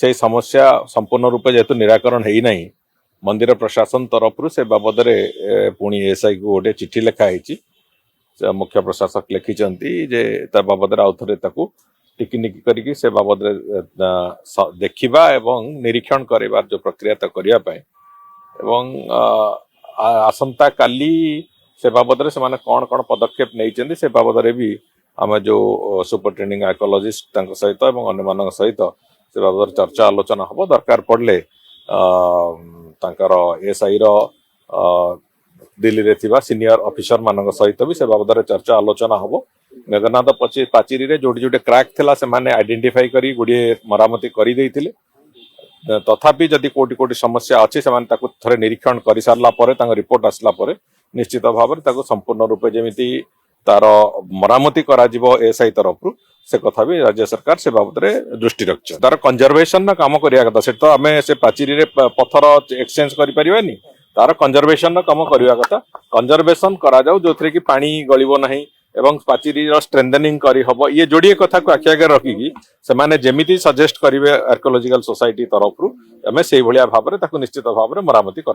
से समस्या संपूर्ण रूपे जेहेतु निराकरण है नहीं मंदिर प्रशासन तरफ से बाबद पुणी एसआई को गोटे चिठी लिखाई मुख्य प्रशासक लिखिंट जे बाबद आउ थे टिकिनिकी करके से बाबद देखा एवं निरीक्षण कर जो प्रक्रिया तो करने आसंता काली से बाबद से माने कौन कौन पदक्षेप नहीं से बाबद भी आम जो सुपरिटेंडिंग आर्कोलॉजिस्ट सहित अन्य सहित से बाबद चर्चा आलोचना हम दरकार पड़े एसआई दिल्ली रे थिबा सीनियर ऑफिसर मान सहित भी से बाबद चर्चा आलोचना हम मेघनाथ पाचेरी रे जोड़ी जोड़े क्रैक थिला से माने आइडेंटिफाई करी गुड़े मरामती कर देइथिले तथापि जदि कोटी कोटी समस्या अच्छी से थे निरीक्षण कर सारा रिपोर्ट आसला निश्चित भाव में संपूर्ण रूपे जमी तार मरामती एसआई तरफ से कथा भी राज्य सरकार से बाबद दृष्टि रखिए तार कंजर्वेशन काम करिया कथा से तो आम से पाचेरी रे पत्थर एक्सचेंज करि परिबानी तार कंजर्वेशन काम करिया कथा कंजर्वेशन करा जाऊ जो कि पानी गलिबो नहीं एवं पाचेरी स्ट्रेंथनिंग करी हबो ये जोड़िए कथा को आखि आगे रखिकी से माने जेमिति सजेस्ट करिवे आर्कियोलॉजिकल सोसाइटी तरफ आम से भाव में निश्चित भाव में मरामती करा।